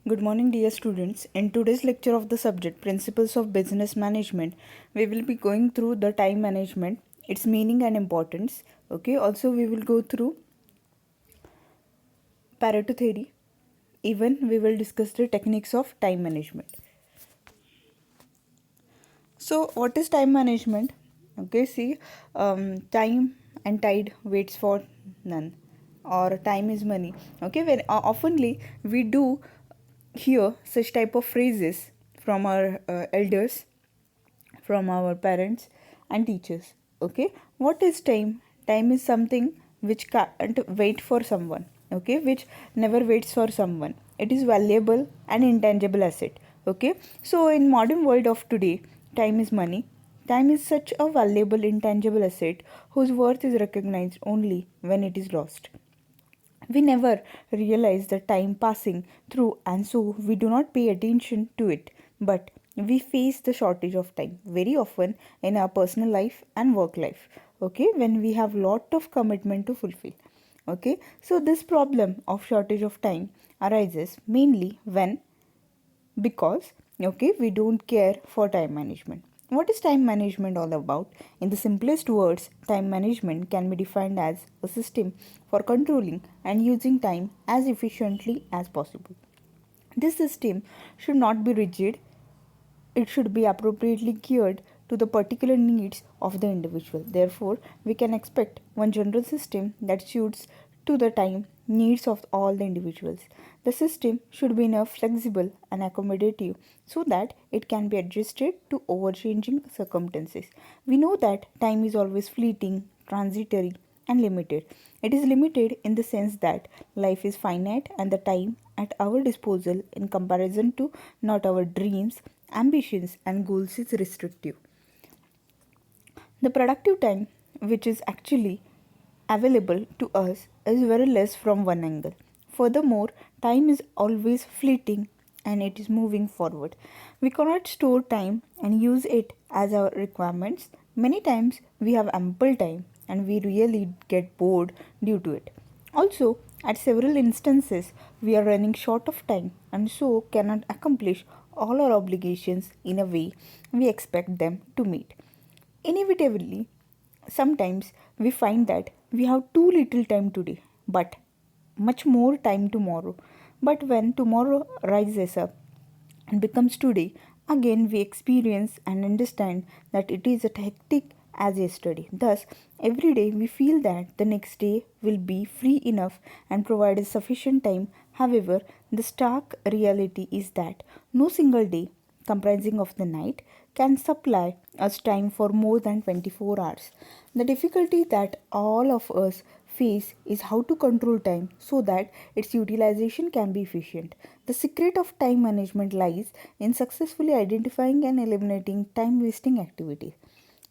Good morning, dear students. In today's lecture of the subject Principles of Business Management, we will be going through the time management, its meaning and importance. Okay, also, we will go through Pareto theory. Even we will discuss the techniques of time management. So, what is time management? Okay, see, time and tide waits for none, or time is money. Okay, when oftenly we do hear such type of phrases from our elders, from our parents and teachers. Okay, what is time? Time is something which can't wait for someone. Okay, which never waits for someone. It is valuable and intangible asset. Okay, so in modern world of today, time is money. Time is such a valuable intangible asset whose worth is recognized only when it is lost. We never realize the time passing through, and so we do not pay attention to it. But we face the shortage of time very often in our personal life and work life. Okay, when we have lot of commitment to fulfill. Okay, so this problem of shortage of time arises mainly when because we don't care for time management. What is time management all about? In the simplest words, time management can be defined as a system for controlling and using time as efficiently as possible. This system should not be rigid, it should be appropriately geared to the particular needs of the individual. Therefore, we can expect one general system that suits to the time needs of all the individuals. The system should be enough flexible and accommodative so that it can be adjusted to overchanging circumstances. We know that time is always fleeting, transitory, and limited. It is limited in the sense that life is finite and the time at our disposal in comparison to not our dreams, ambitions, and goals is restrictive. The productive time, which is actually available to us, is very less from one angle. Furthermore, time is always fleeting and it is moving forward. We cannot store time and use it as our requirements. Many times we have ample time and we really get bored due to it. Also, at several instances, we are running short of time and so cannot accomplish all our obligations in a way we expect them to meet. Inevitably, sometimes we find that we have too little time today, but much more time tomorrow. But when tomorrow rises up and becomes today, again we experience and understand that it is as hectic as yesterday. Thus, every day we feel that the next day will be free enough and provide us sufficient time. However, the stark reality is that no single day comprising of the night can supply us time for more than 24 hours. The difficulty that all of us face is how to control time so that its utilization can be efficient. The secret of time management lies in successfully identifying and eliminating time wasting activities.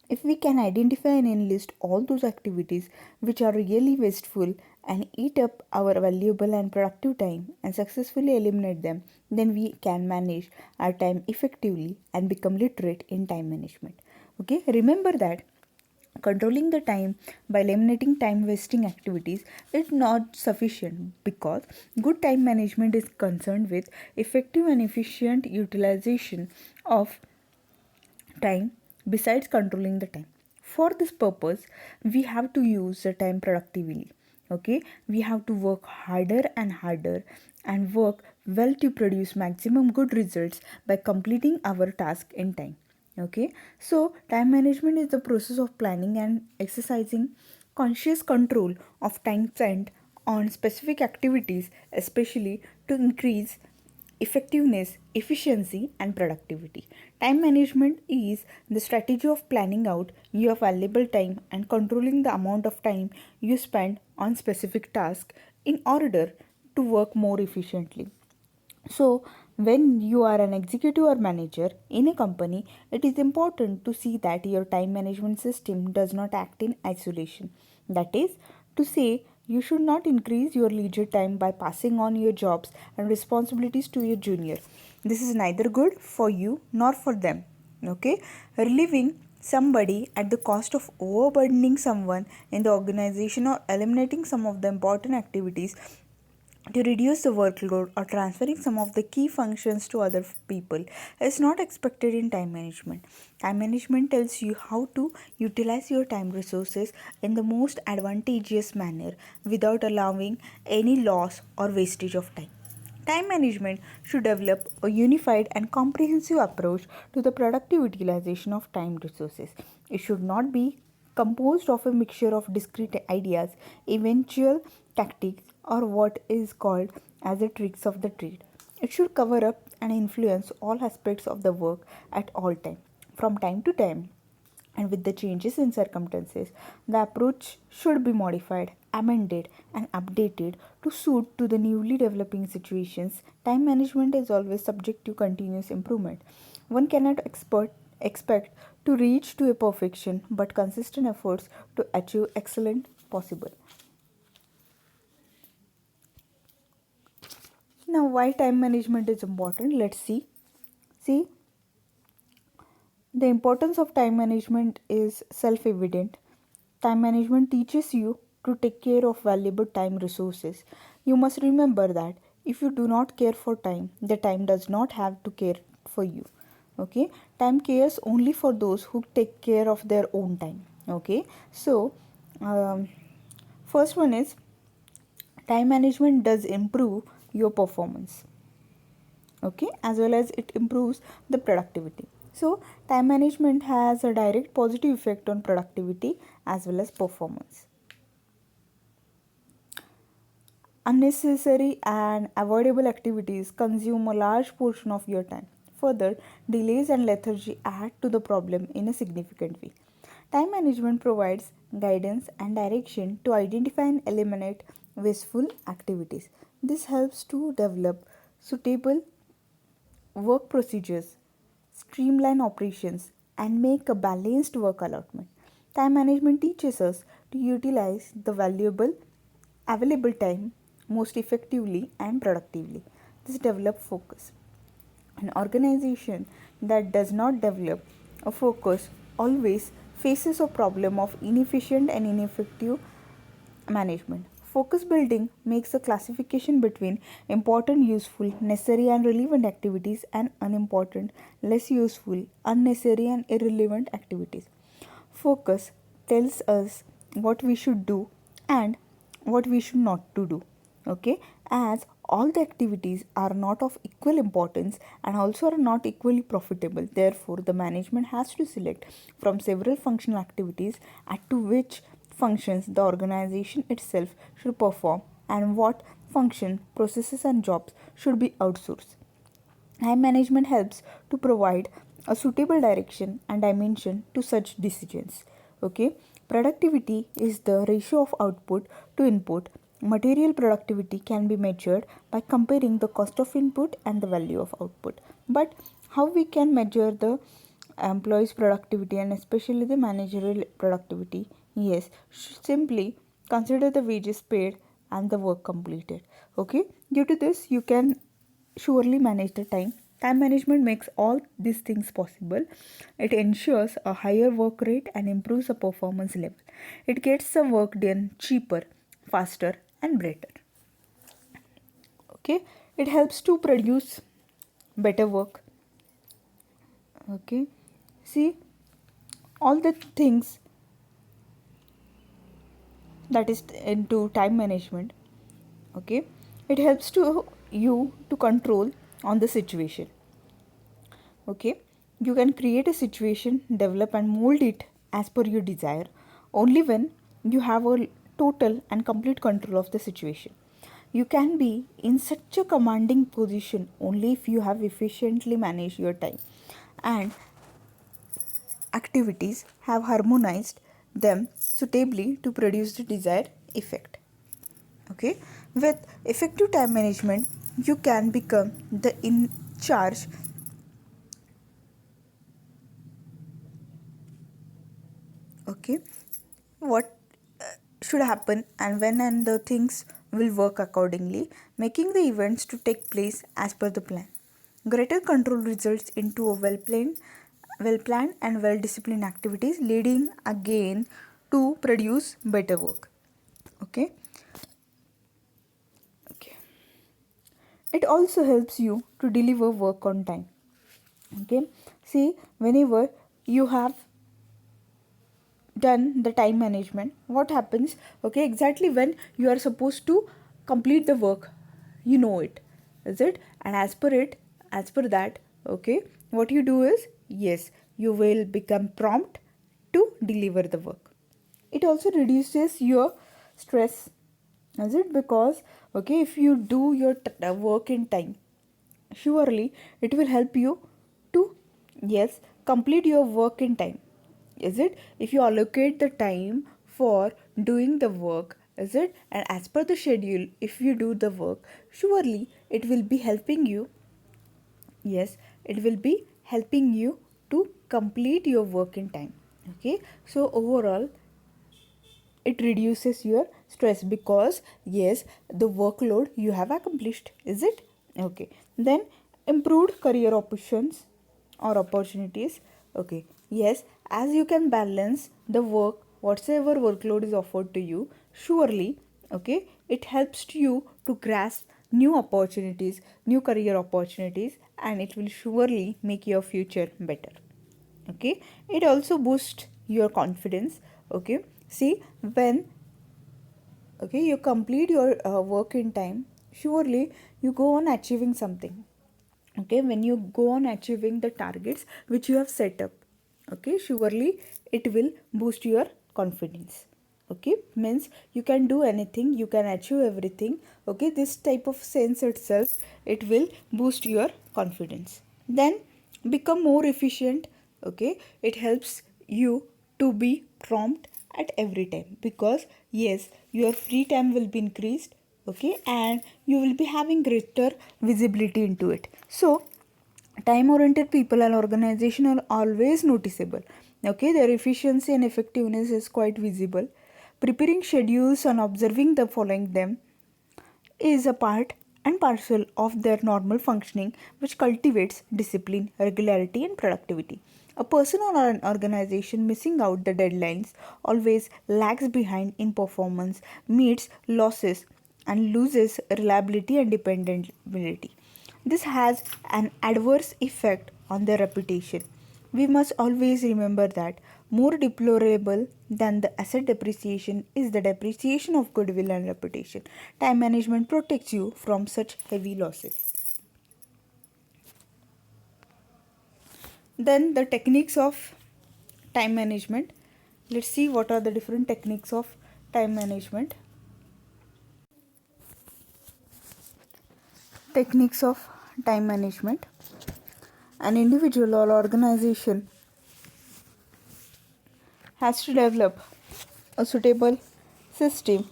If we can identify and enlist all those activities which are really wasteful and eat up our valuable and productive time and successfully eliminate them, then we can manage our time effectively and become literate in time management. Okay, remember that controlling the time by eliminating time wasting activities is not sufficient because good time management is concerned with effective and efficient utilization of time besides controlling the time. For this purpose, we have to use the time productively. Okay, we have to work harder and harder and work well to produce maximum good results by completing our task in time. Okay, so time management is the process of planning and exercising conscious control of time spent on specific activities, especially to increase effectiveness, efficiency, and productivity. Time management is the strategy of planning out your valuable time and controlling the amount of time you spend on specific tasks in order to work more efficiently. So, when you are an executive or manager in a company, it is important to see that your time management system does not act in isolation. That is to say, you should not increase your leisure time by passing on your jobs and responsibilities to your junior. This is neither good for you nor for them. Okay, relieving somebody at the cost of overburdening someone in the organization or eliminating some of the important activities to reduce the workload or transferring some of the key functions to other people is not expected in time management. Time management tells you how to utilize your time resources in the most advantageous manner without allowing any loss or wastage of time. Time management should develop a unified and comprehensive approach to the productive utilization of time resources. It should not be composed of a mixture of discrete ideas, eventual tactics, or what is called as the tricks of the trade. It should cover up and influence all aspects of the work at all time, from time to time, and with the changes in circumstances, the approach should be modified, amended, and updated to suit to the newly developing situations. Time management is always subject to continuous improvement. One cannot expect to reach to a perfection, but consistent efforts to achieve excellent possible. Now, why time management is important? Let's see. See, the importance of time management is self evident. Time management teaches you to take care of valuable time resources. You must remember that if you do not care for time, the time does not have to care for you. Okay, time cares only for those who take care of their own time. Okay, so um, first one is time management does improve your performance, okay, as well as it improves the productivity. So time management has a direct positive effect on productivity as well as performance. Unnecessary and avoidable activities consume a large portion of your time. Further, delays and lethargy add to the problem in a significant way. Time management provides guidance and direction to identify and eliminate wasteful activities. This helps to develop suitable work procedures, streamline operations, and make a balanced work allotment. Time management teaches us to utilize the valuable available time most effectively and productively. This develops focus. An organization that does not develop a focus always faces a problem of inefficient and ineffective management. Focus building makes a classification between important, useful, necessary, and relevant activities and unimportant, less useful, unnecessary, and irrelevant activities. Focus tells us what we should do and what we should not to do. Okay, as all the activities are not of equal importance and also are not equally profitable, therefore the management has to select from several functional activities at to which functions the organization itself should perform and what function, processes, and jobs should be outsourced. Time management helps to provide a suitable direction and dimension to such decisions. Okay, productivity is the ratio of output to input. Material productivity can be measured by comparing the cost of input and the value of output. But how we can measure the employees' productivity and especially the managerial productivity? Yes, simply consider the wages paid and the work completed. Okay, due to this, you can surely manage the time. Time management makes all these things possible. It ensures a higher work rate and improves the performance level. It gets the work done cheaper, faster, and better. Okay, it helps to produce better work. Okay, see all the things that is into time management. Okay, it helps to you to control on the situation. Okay, you can create a situation, develop and mold it as per your desire only when you have a total and complete control of the situation. You can be in such a commanding position only if you have efficiently managed your time and activities, have harmonized them suitably to produce the desired effect. Okay, with effective time management you can become the in charge. Okay, what should happen and when and the things will work accordingly, making the events to take place as per the plan. Greater control results into a well planned and well disciplined activities, leading again to produce better work. Okay, okay. It also helps you to deliver work on time. Okay, see, whenever you have done the time management, what happens, okay, exactly when you are supposed to complete the work, you know it, is it, and as per that, okay, what you do is, yes, you will become prompt to deliver the work. It also reduces your stress, is it, because, okay, if you do your work in time, surely it will help you to, yes, complete your work in time, is it, if you allocate the time for doing the work, is it, and as per the schedule, if you do the work, surely it will be helping you, yes, it will be helping you to complete your work in time. Okay, so overall it reduces your stress because, yes, the workload you have accomplished, is it, okay. Then improved career options or opportunities, okay, yes, as you can balance the work, whatsoever workload is offered to you, surely, okay, it helps to you to grasp new opportunities, new career opportunities, and it will surely make your future better. Okay, it also boosts your confidence. Okay, see, when, okay, you complete your work in time, surely you go on achieving something. Okay, when you go on achieving the targets which you have set up, okay, surely it will boost your confidence. Okay, means you can do anything, you can achieve everything. Okay, this type of sense itself, it will boost your confidence. Then become more efficient. Okay, it helps you to be prompt at every time because, yes, your free time will be increased. Okay, and you will be having greater visibility into it. So time oriented people and organization are always noticeable. Okay, their efficiency and effectiveness is quite visible. Preparing schedules and observing the following them is a part and parcel of their normal functioning, which cultivates discipline, regularity, and productivity. A person or an organization missing out the deadlines always lags behind in performance, meets losses, and loses reliability and dependability. This has an adverse effect on their reputation. We must always remember that more deplorable than the asset depreciation is the depreciation of goodwill and reputation. Time management protects you from such heavy losses. Then the techniques of time management. Let's see what are the different techniques of time management. Techniques of time management. An individual or organization has to develop a suitable system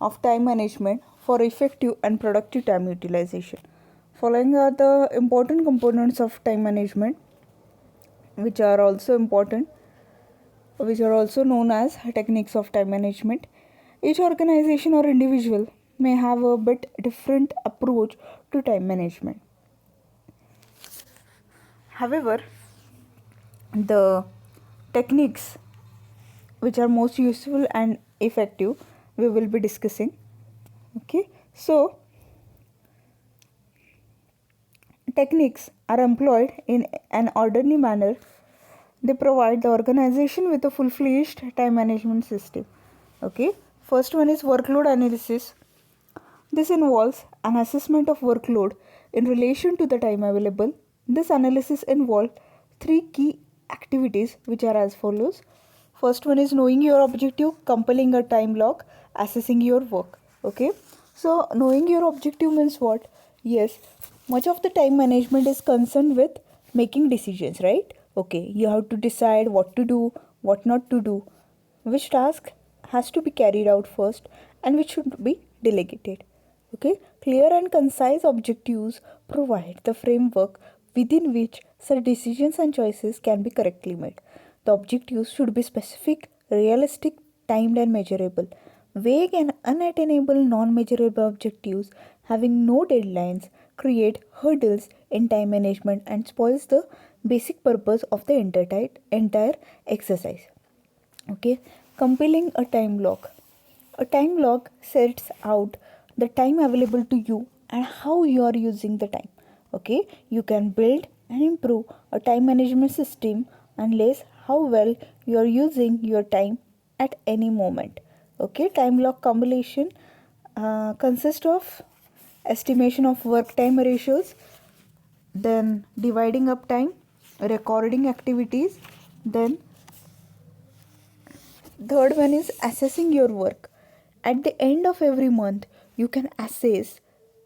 of time management for effective and productive time utilization. Following are the important components of time management, which are also important, which are also known as techniques of time management. Each organization or individual may have a bit different approach to time management. However, the techniques which are most useful and effective we will be discussing. Okay, so techniques are employed in an orderly manner. They provide the organization with a full-fledged time management system. Okay, first one is workload analysis. This involves an assessment of workload in relation to the time available. This analysis involves three key activities which are as follows. First one is knowing your objective, compiling a time log, assessing your work. Okay, so knowing your objective means what? Yes, much of the time management is concerned with making decisions, right? Okay, you have to decide what to do, what not to do, which task has to be carried out first, and which should be delegated. Okay, clear and concise objectives provide the framework within which such decisions and choices can be correctly made. The objectives should be specific, realistic, timed, and measurable. Vague and unattainable non measurable objectives having no deadlines create hurdles in time management and spoils the basic purpose of the entire exercise. Okay, compiling a time log. A time log sets out the time available to you and how you are using the time. Okay, you can build and improve a time management system unless how well you are using your time at any moment. Okay, time block compilation consists of estimation of work time ratios, then dividing up time, recording activities, then third one is assessing your work. At the end of every month, you can assess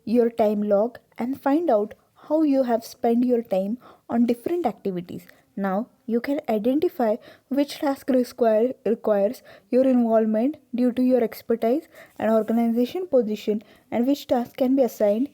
your time log and find out how you have spent your time on different activities. Now, you can identify which task requires your involvement due to your expertise and organization position, and which task can be assigned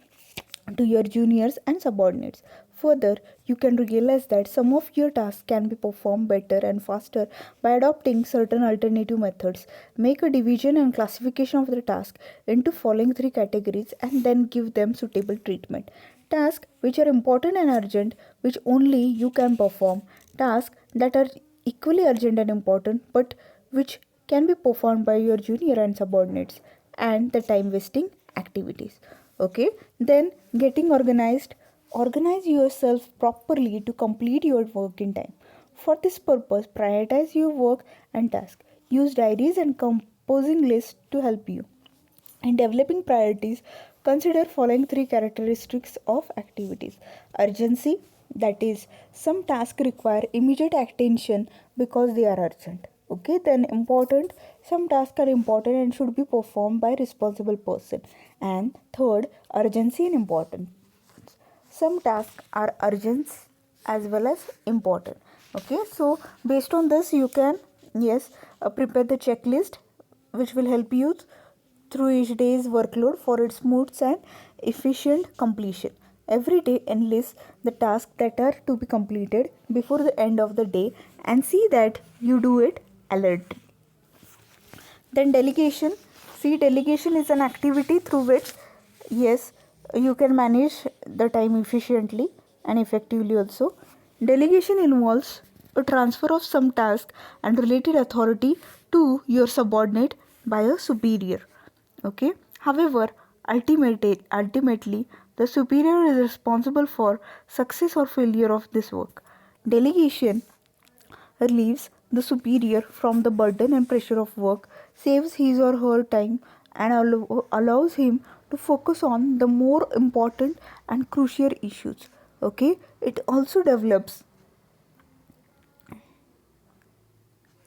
to your juniors and subordinates. Further, you can realize that some of your tasks can be performed better and faster by adopting certain alternative methods. Make a division and classification of the task into following three categories and then give them suitable treatment. Tasks which are important and urgent, which only you can perform. Tasks that are equally urgent and important, but which can be performed by your junior and subordinates. And the time wasting activities. Okay, then getting organized. Organize yourself properly to complete your work in time. For this purpose, prioritize your work and task. Use diaries and composing lists to help you. In developing priorities, consider following three characteristics of activities. Urgency, that is, some tasks require immediate attention because they are urgent. Okay, then important, some tasks are important and should be performed by responsible person. And third, urgency and importance. Some tasks are urgent as well as important. Okay, so based on this, you can, yes, prepare the checklist which will help you through each day's workload for its smooth and efficient completion. Every day enlist the tasks that are to be completed before the end of the day and see that you do it alertly. Then delegation. See, delegation is an activity through which, yes, you can manage the time efficiently and effectively also. Delegation involves a transfer of some task and related authority to your subordinate by a superior. Okay. However, ultimately, the superior is responsible for success or failure of this work. Delegation relieves the superior from the burden and pressure of work, saves his or her time, and allows him to focus on the more important and crucial issues. Okay, it also develops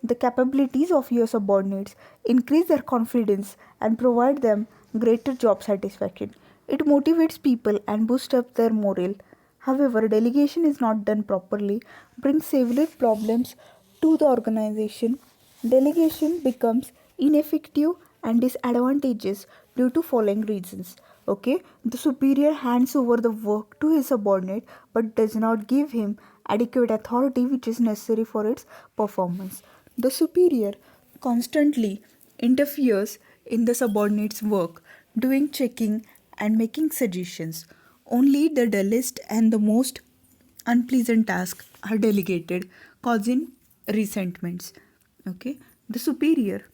the capabilities of your subordinates, increase their confidence, and provide them greater job satisfaction. It motivates people and boosts up their morale. However, delegation is not done properly, brings several problems to the organization. Delegation becomes ineffective and disadvantageous due to following reasons. Okay, the superior hands over the work to his subordinate but does not give him adequate authority which is necessary for its performance. The superior constantly interferes in the subordinate's work, doing checking and making suggestions. Only the dullest and the most unpleasant tasks are delegated, causing resentments. Okay, the superior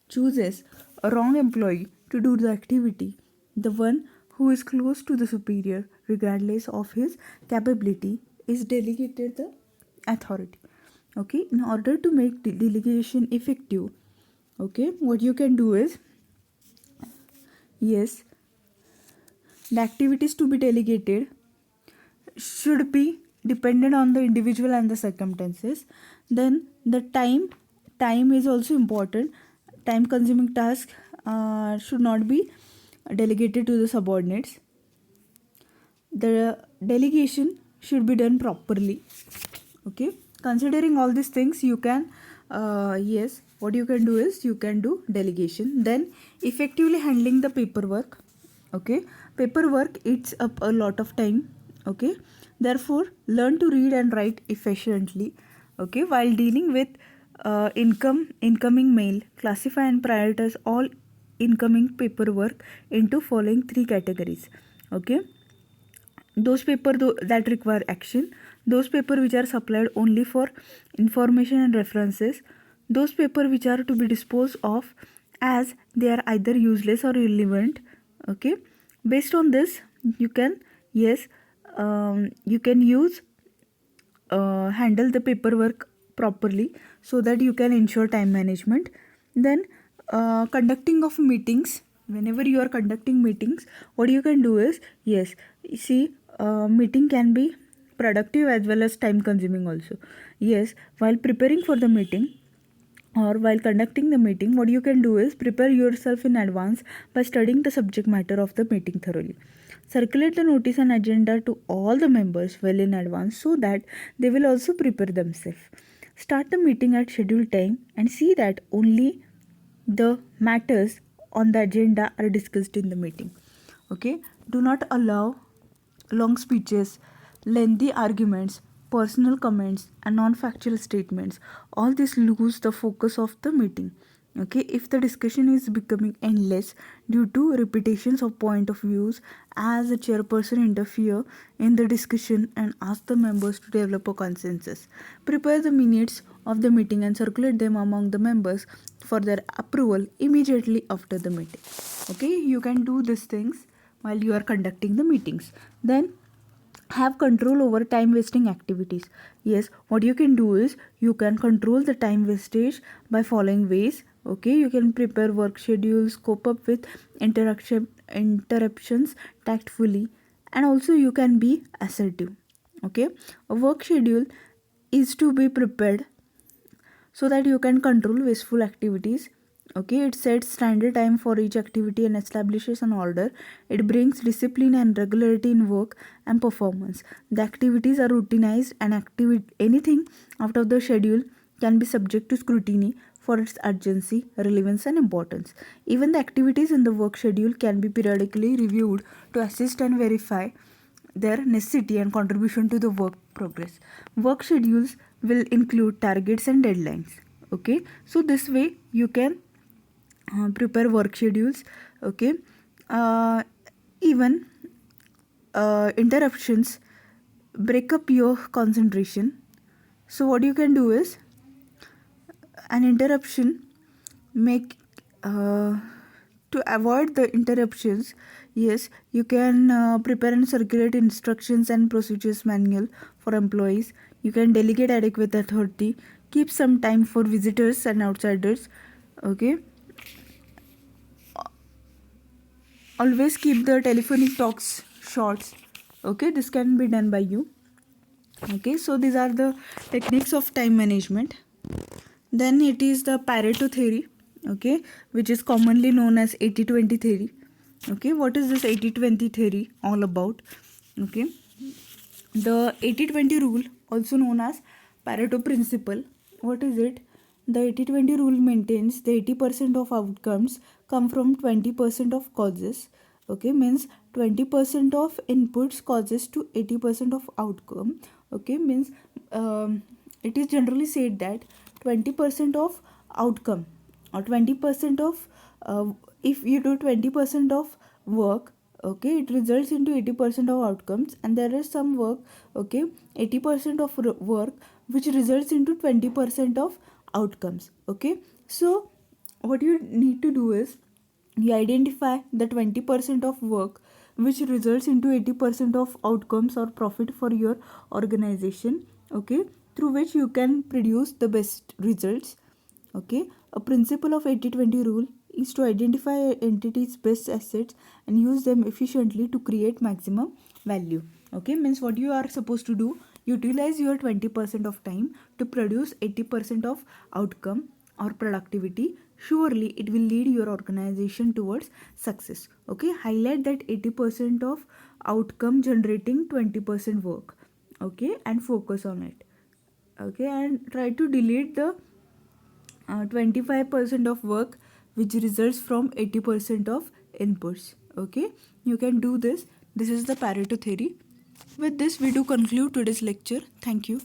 chooses a wrong employee to do the activity. The one who is close to the superior, regardless of his capability, is delegated the authority. Okay, in order to make the delegation effective, okay, what you can do is, yes, the activities to be delegated should be dependent on the individual and the circumstances. Then the time is also important. Time consuming tasks should not be delegated to the subordinates. The delegation should be done properly. Okay, considering all these things, you can, yes, what you can do is you can do delegation. Then effectively handling the paperwork. Okay, paperwork eats up a lot of time. Okay, therefore learn to read and write efficiently. Okay, while dealing with incoming mail, classify and prioritize all incoming paperwork into following three categories. Okay, those paper that require action, those paper which are supplied only for information and references, those paper which are to be disposed of as they are either useless or irrelevant. Okay, Based on this, you can, yes, you can use handle the paperwork properly, so that you can ensure time management. Then conducting of meetings, whenever you are conducting meetings, what you can do is, yes, you see, meeting can be productive as well as time consuming also. Yes, while preparing for the meeting or while conducting the meeting, what you can do is prepare yourself in advance by studying the subject matter of the meeting thoroughly. Circulate the notice and agenda to all the members well in advance, so that they will also prepare themselves. Start the meeting at scheduled time and see that only the matters on the agenda are discussed in the meeting. Okay, do not allow long speeches, lengthy arguments, personal comments, and non factual statements. All this lose the focus of the meeting. Okay, if the discussion is becoming endless due to repetitions of point of views, as a chairperson interfere in the discussion and ask the members to develop a consensus. Prepare the minutes of the meeting and circulate them among the members for their approval immediately after the meeting. Okay, you can do these things while you are conducting the meetings. Then have control over time wasting activities. Yes, what you can do is you can control the time wastage by following ways. Okay, you can prepare work schedules, cope up with interruptions tactfully, and also you can be assertive. Okay, a work schedule is to be prepared so that you can control wasteful activities. Okay, it sets standard time for each activity and establishes an order. It brings discipline and regularity in work and performance. The activities are routinized, and anything out of the schedule can be subject to scrutiny for its urgency, relevance, and importance. Even the activities in the work schedule can be periodically reviewed to assist and verify their necessity and contribution to the work progress. Work schedules will include targets and deadlines. Okay, so this way you can prepare work schedules. Okay, even interruptions break up your concentration. So what you can do is, an interruption make to avoid the interruptions, yes, you can prepare and circulate instructions and procedures manual for employees. You can delegate adequate authority, keep some time for visitors and outsiders. Okay, always keep the telephonic talks short. Okay, this can be done by you. Okay, so these are the techniques of time management. Then it is the Pareto theory, okay, which is commonly known as 80-20 theory. Okay, what is this 80-20 theory all about? Okay, the 80-20 rule, also known as Pareto principle, what is it? The 80-20 rule maintains the 80% of outcomes come from 20% of causes. Okay, means 20% of inputs causes to 80% of outcome. Okay, means it is generally said that 20% of outcome, or 20% of if you do 20% of work, okay, it results into 80% of outcomes. And there is some work, okay, 80% of work which results into 20% of outcomes. Okay, so what you need to do is, you identify the 20% of work which results into 80% of outcomes or profit for your organization. Okay, through which you can produce the best results. Okay, a principle of 80-20 rule is to identify entities' best assets and use them efficiently to create maximum value. Okay, means what you are supposed to do, utilize your 20% of time to produce 80% of outcome or productivity. Surely it will lead your organization towards success. Okay, highlight that 80% of outcome generating 20% work. Okay, and focus on it. Okay, and try to delete the 25% of work which results from 80% of inputs. Okay, you can do this. This is the Pareto theory. With this we do conclude today's lecture. Thank you.